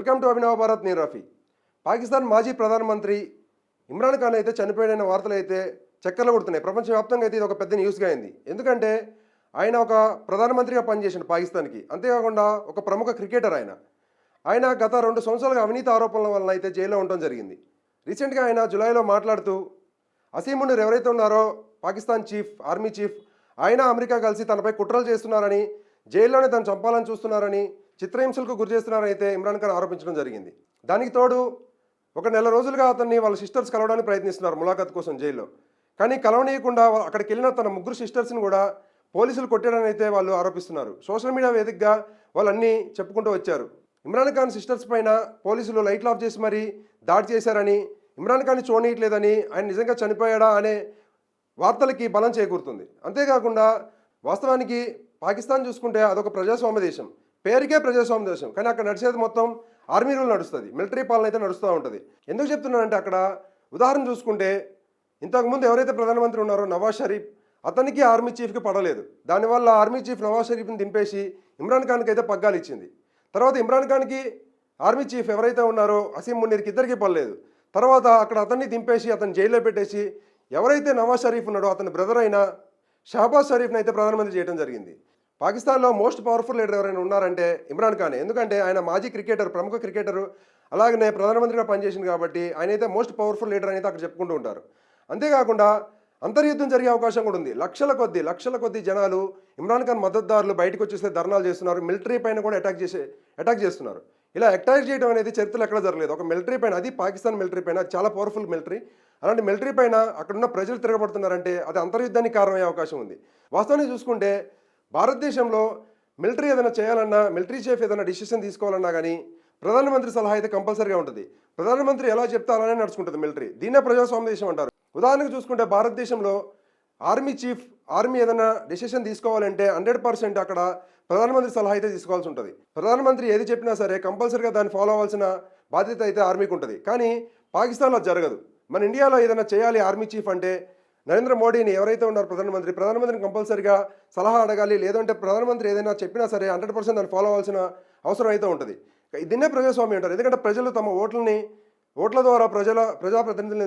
Welcome to అభినవ భారత్. నేను రఫీ. పాకిస్తాన్ మాజీ ప్రధానమంత్రి ఇమ్రాన్ ఖాన్ అయితే చనిపోయిన వార్తలు అయితే చక్కర్లు కొడుతున్నాయి. ప్రపంచవ్యాప్తంగా అయితే ఇది ఒక పెద్ద న్యూస్గా అయింది. ఎందుకంటే ఆయన ఒక ప్రధానమంత్రిగా పనిచేసిండు పాకిస్తాన్కి. అంతేకాకుండా ఒక ప్రముఖ క్రికెటర్ ఆయన గత 2 సంవత్సరాలుగా అవినీతి ఆరోపణల వలన అయితే జైల్లో ఉండడం జరిగింది. రీసెంట్గా ఆయన జులైలో మాట్లాడుతూ అసీం మునీర్ ఎవరైతే ఉన్నారో పాకిస్తాన్ ఆర్మీ చీఫ్, ఆయన అమెరికా కలిసి తనపై కుట్రలు చేస్తున్నారని, జైల్లోనే తను చంపాలని చూస్తున్నారని, చిత్రహింసలకు గురి చేస్తున్నారని అయితే ఇమ్రాన్ ఖాన్ ఆరోపించడం జరిగింది. దానికి తోడు ఒక నెల రోజులుగా అతన్ని వాళ్ళ సిస్టర్స్ కలవడానికి ప్రయత్నిస్తున్నారు ములాఖత్ కోసం జైల్లో. కానీ కలవనీయకుండా అక్కడికి వెళ్ళిన తన ముగ్గురు సిస్టర్స్ని కూడా పోలీసులు కొట్టాడని అయితే వాళ్ళు ఆరోపిస్తున్నారు. సోషల్ మీడియా వేదికగా వాళ్ళన్నీ చెప్పుకుంటూ వచ్చారు. ఇమ్రాన్ ఖాన్ సిస్టర్స్ పైన పోలీసులు లైట్లు ఆఫ్ చేసి మరీ దాడి చేశారని, ఇమ్రాన్ ఖాన్ని చూడనీయట్లేదని, ఆయన నిజంగా చనిపోయాడా అనే వార్తలకి బలం చేకూరుతుంది. అంతేకాకుండా వాస్తవానికి పాకిస్తాన్ చూసుకుంటే అదొక ప్రజాస్వామ్య దేశం, పేరుకే ప్రజాస్వామ్య దేశం. కానీ అక్కడ నడిచేది మొత్తం ఆర్మీ రూల్ నడుస్తుంది, మిలిటరీ పాలన అయితే నడుస్తూ ఉంటుంది. ఎందుకు చెప్తున్నానంటే అక్కడ ఉదాహరణ చూసుకుంటే ఇంతకుముందు ఎవరైతే ప్రధానమంత్రి ఉన్నారో నవాజ్ షరీఫ్, అతనికి ఆర్మీ చీఫ్కి పడలేదు. దానివల్ల ఆర్మీ చీఫ్ నవాజ్ షరీఫ్ని దింపేసి ఇమ్రాన్ ఖాన్కి అయితే పగ్గాలు ఇచ్చింది. తర్వాత ఇమ్రాన్ ఖాన్కి ఆర్మీ చీఫ్ ఎవరైతే ఉన్నారో అసీం మునీర్కి ఇద్దరికి పడలేదు. తర్వాత అక్కడ అతన్ని దింపేసి అతన్ని జైల్లో పెట్టేసి ఎవరైతే నవాజ్ షరీఫ్ ఉన్నాడో అతని బ్రదర్ అయిన షహబాజ్ షరీఫ్ని అయితే ప్రధానమంత్రి చేయడం జరిగింది. పాకిస్తాన్లో మోస్ట్ పవర్ఫుల్ లీడర్ ఎవరైనా ఉన్నారంటే ఇమ్రాన్ ఖానే. ఎందుకంటే ఆయన మాజీ క్రికెటర్, ప్రముఖ క్రికెటరు, అలాగనే ప్రధానమంత్రిగా పనిచేసింది కాబట్టి ఆయన అయితే మోస్ట్ పవర్ఫుల్ లీడర్ అయితే అక్కడ చెప్పుకుంటూ ఉంటారు. అంతేకాకుండా అంతర్యుద్ధం జరిగే అవకాశం కూడా ఉంది. లక్షల కొద్ది జనాలు ఇమ్రాన్ ఖాన్ మద్దతుదారులు బయటకు వచ్చేస్తే ధర్నాలు చేస్తున్నారు. మిలిటరీ పైన కూడా అటాక్ చేస్తున్నారు. ఇలా అటాక్ చేయడం అనేది చరిత్రలో ఎక్కడ జరగలేదు. ఒక మిలిటరీ పైన, అది పాకిస్తాన్ మిలిటరీ పైన, చాలా పవర్ఫుల్ మిలిటరీ, అలాంటి మిలిటరీ పైన అక్కడున్న ప్రజలు తిరగబడుతున్నారంటే అది అంతర్యుద్ధానికి కారణమయ్యే అవకాశం ఉంది. వాస్తవానికి చూసుకుంటే భారతదేశంలో మిలిటరీ ఏదైనా చేయాలన్నా, మిలిటరీ చీఫ్ ఏదైనా డిసిషన్ తీసుకోవాలన్నా కానీ ప్రధానమంత్రి సలహా అయితే కంపల్సరీగా ఉంటుంది. ప్రధానమంత్రి ఎలా చెప్తే అలానే నడుచుకుంటుంది మిలిటరీ. దీన్నే ప్రజాస్వామ్య దేశం అంటారు. ఉదాహరణకు చూసుకుంటే భారతదేశంలో ఆర్మీ ఏదైనా డెసిషన్ తీసుకోవాలంటే 100% అక్కడ ప్రధానమంత్రి సలహా అయితే తీసుకోవాల్సి ఉంటుంది. ప్రధానమంత్రి ఏది చెప్పినా సరే కంపల్సరీగా దాన్ని ఫాలో అవ్వాల్సిన బాధ్యత అయితే ఆర్మీకి ఉంటుంది. కానీ పాకిస్తాన్లో జరగదు. మన ఇండియాలో ఏదైనా చేయాలి ఆర్మీ చీఫ్ అంటే నరేంద్ర మోడీని ఎవరైతే ఉన్నారో ప్రధానమంత్రిని కంపల్సరీగా సలహా అడగాలి. లేదంటే ప్రధానమంత్రి ఏదైనా చెప్పినా సరే 100% దాన్ని ఫాలో అవ్వాల్సిన అవసరం అయితే ఉంటుంది. దీన్నే ప్రజాస్వామ్యం అంటారు. ఎందుకంటే ప్రజలు తమ ఓట్ల ద్వారా ప్రజాప్రతినిధులను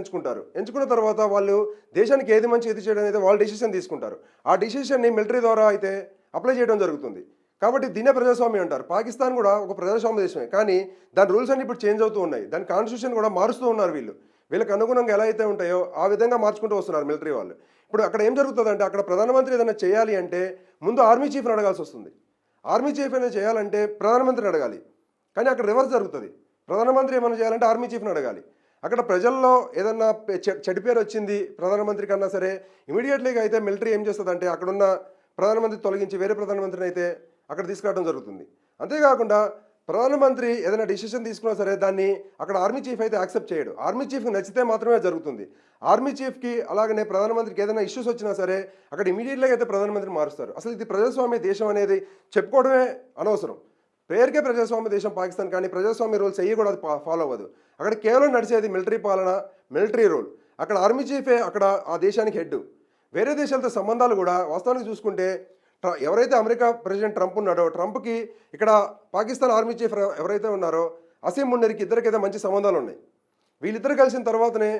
ఎంచుకున్న తర్వాత వాళ్ళు దేశానికి ఏది మంచి ఏది చేయడం అయితే వాళ్ళు డెసిషన్ తీసుకుంటారు. ఆ డెసిషన్ని మిలిటరీ ద్వారా అయితే అప్లై చేయడం జరుగుతుంది. కాబట్టి దీన్నే ప్రజాస్వామ్యం అంటారు. పాకిస్తాన్ కూడా ఒక ప్రజాస్వామ్య దేశమే, కానీ దాని రూల్స్ అన్ని ఇప్పుడు చేంజ్ అవుతూ ఉన్నాయి. దాని కాన్స్టిట్యూషన్ కూడా మారుస్తూ ఉన్నారు. వీళ్ళకి అనుగుణంగా ఎలా అయితే ఉంటాయో ఆ విధంగా మార్చుకుంటూ వస్తున్నారు మిలిటరీ వాళ్ళు. ఇప్పుడు అక్కడ ఏం జరుగుతుందంటే అక్కడ ప్రధానమంత్రి ఏదైనా చేయాలి అంటే ముందు ఆర్మీ చీఫ్ని అడగాల్సి వస్తుంది. ఆర్మీ చీఫ్ ఏమైనా చేయాలంటే ప్రధానమంత్రిని అడగాలి. కానీ అక్కడ రివర్స్ జరుగుతుంది. ప్రధానమంత్రి ఏమైనా చేయాలంటే ఆర్మీ చీఫ్ని అడగాలి. అక్కడ ప్రజల్లో ఏదన్నా చెడు పేరు వచ్చింది ప్రధానమంత్రి కన్నా సరే ఇమీడియట్లీగా అయితే మిలిటరీ ఏం చేస్తుందంటే అక్కడున్న ప్రధానమంత్రి తొలగించి వేరే ప్రధానమంత్రిని అయితే అక్కడ తీసుకురావడం జరుగుతుంది. అంతేకాకుండా ప్రధానమంత్రి ఏదైనా డిసిషన్ తీసుకున్నా సరే దాన్ని అక్కడ ఆర్మీ చీఫ్ అయితే యాక్సెప్ట్ చేయడు. ఆర్మీ చీఫ్కి నచ్చితే మాత్రమే జరుగుతుంది. ఆర్మీ చీఫ్కి అలాగనే ప్రధానమంత్రికి ఏదైనా ఇష్యూస్ వచ్చినా సరే అక్కడ ఇమీడియట్గా అయితే ప్రధానమంత్రిని మారుస్తారు. అసలు ఇది ప్రజాస్వామ్య దేశం అనేది చెప్పుకోవడమే అనవసరం. పేరుకే ప్రజాస్వామ్య దేశం పాకిస్తాన్, కానీ ప్రజాస్వామ్య రూల్స్ అయ్యి కూడా అది ఫాలో అవ్వదు. అక్కడ కేవలం నడిచేది మిలిటరీ పాలన, మిలిటరీ రూల్. అక్కడ ఆర్మీ చీఫే అక్కడ ఆ దేశానికి హెడ్. వేరే దేశాలతో సంబంధాలు కూడా వాస్తవానికి చూసుకుంటే ఎవరైతే అమెరికా ప్రెసిడెంట్ ట్రంప్ ఉన్నాడో ట్రంప్కి ఇక్కడ పాకిస్తాన్ ఆర్మీ చీఫ్ ఎవరైతే ఉన్నారో అసీం మునీర్కి ఇద్దరికైతే మంచి సంబంధాలు ఉన్నాయి. వీళ్ళిద్దరు కలిసిన తర్వాతనే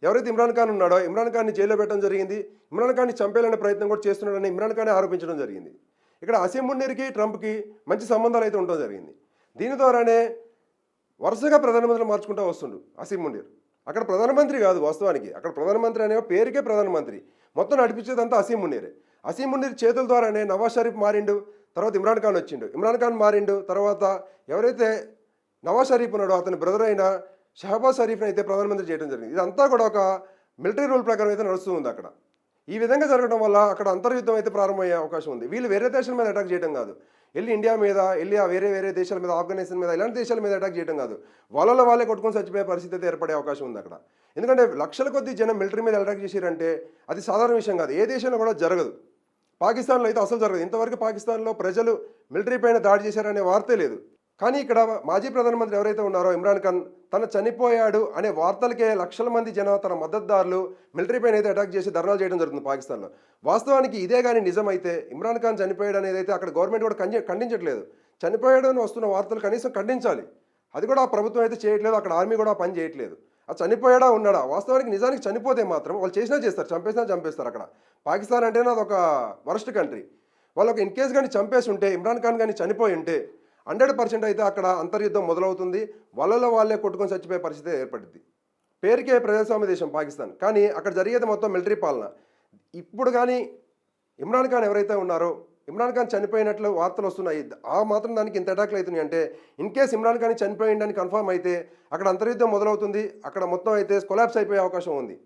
ఎవరైతే ఇమ్రాన్ ఖాన్ ఉన్నాడో ఇమ్రాన్ ఖాన్ని జైల్లో పెట్టడం జరిగింది. ఇమ్రాన్ ఖాన్ని చంపేయాలనే ప్రయత్నం కూడా చేస్తున్నాడని ఇమ్రాన్ ఖాన్ని ఆరోపించడం జరిగింది. ఇక్కడ అసీం మునీర్కి ట్రంప్కి మంచి సంబంధాలు అయితే ఉండడం జరిగింది. దీని ద్వారానే వరుసగా ప్రధానమంత్రులు మార్చుకుంటూ వస్తుండు అసీం మునీర్. అక్కడ ప్రధానమంత్రి కాదు వాస్తవానికి, అక్కడ ప్రధానమంత్రి అనే పేరుకే ప్రధానమంత్రి, మొత్తం నడిపించేదంతా అసీం మునీరే. అసీం మునీర్ చేతుల ద్వారానే నవాజ్ షరీఫ్ మారిండు, తర్వాత ఇమ్రాన్ ఖాన్ వచ్చిండు, ఇమ్రాన్ ఖాన్ మారిండు, తర్వాత ఎవరైతే నవాజ్ షరీఫ్ ఉన్నాడో అతని బ్రదర్ అయిన షహబాజ్ షరీఫ్ని అయితే ప్రధానమంత్రి చేయడం జరిగింది. ఇదంతా కూడా ఒక మిలిటరీ రూల్ ప్రకారం అయితే నడుస్తూ ఉంది అక్కడ. ఈ విధంగా జరగడం వల్ల అక్కడ అంతర్యుద్ధం అయితే ప్రారంభమయ్యే అవకాశం ఉంది. వీళ్ళు వేరే దేశాల మీద అటాక్ చేయడం కాదు, ఇండియా మీద వేరే దేశాల మీద, ఆఫ్ఘనిస్తాన్ మీద, ఇలాంటి దేశాల మీద అటాక్ చేయడం కాదు, వాళ్ళే కొట్టుకొని చచ్చిపోయే పరిస్థితి అయితే ఏర్పడే అవకాశం ఉంది అక్కడ. ఎందుకంటే లక్షల కొద్ది జనం మిలిటరీ మీద అటాక్ చేశారంటే అది సాధారణ విషయం కాదు. ఏ దేశంలో కూడా జరగదు. పాకిస్తాన్లో అయితే అసలు జరగదు. ఇంతవరకు పాకిస్తాన్లో ప్రజలు మిలిటరీ పైన దాడి చేశారనే వార్తే లేదు. కానీ ఇక్కడ మాజీ ప్రధానమంత్రి ఎవరైతే ఉన్నారో ఇమ్రాన్ ఖాన్ తను చనిపోయాడు అనే వార్తలకే లక్షల మంది జనం, తన మద్దతుదారులు మిలిటరీ పైన అయితే అటాక్ చేసి ధర్నాలు చేయడం జరుగుతుంది పాకిస్తాన్లో. వాస్తవానికి ఇదే కానీ నిజమైతే ఇమ్రాన్ ఖాన్ చనిపోయాడు అనేది అయితే అక్కడ గవర్నమెంట్ కూడా ఖండించట్లేదు. చనిపోయాడు అని వస్తున్న వార్తలు కనీసం ఖండించాలి. అది కూడా ఆ ప్రభుత్వం అయితే చేయట్లేదు, అక్కడ ఆర్మీ కూడా ఆ పని చేయట్లేదు. అది చనిపోయాడా ఉన్నాడా? వాస్తవానికి నిజానికి చనిపోతే మాత్రం వాళ్ళు చేసినా చేస్తారు, చంపేసినా చంపేస్తారు అక్కడ. పాకిస్తాన్ అంటేనే అదొక వరస్ట్ కంట్రీ. వాళ్ళొక ఇన్ కేస్ గాని చంపేసి ఉంటే, ఇమ్రాన్ ఖాన్ గాని చనిపోయి ఉంటే 100% అయితే అక్కడ అంతర్యుద్ధం మొదలవుతుంది. వాళ్ళలో వాళ్ళే కొట్టుకొని చచ్చిపోయే పరిస్థితి ఏర్పడిద్ది. పేరుకే ప్రజాస్వామ్య దేశం పాకిస్తాన్. కానీ అక్కడ జరిగేది మొత్తం మిలిటరీ పాలన. ఇప్పుడు గాని ఇమ్రాన్ ఖాన్ ఎవరైతే ఉన్నారో, ఇమ్రాన్ ఖాన్ చనిపోయినట్లు వార్తలొస్తున్నాయి. ఆ మాత్రం దానికి ఇంత అటాక్‌లు అయితున్నాయంటే, ఇన్ కేస్ ఇమ్రాన్ ఖాన్ చనిపోయిండని కన్ఫర్మ్ అయితే, అక్కడ అంతర్యుద్ధం మొదలవుతుంది. అక్కడ మొత్తం అయితే కొలాప్స్ అయిపోయే అవకాశం ఉంది.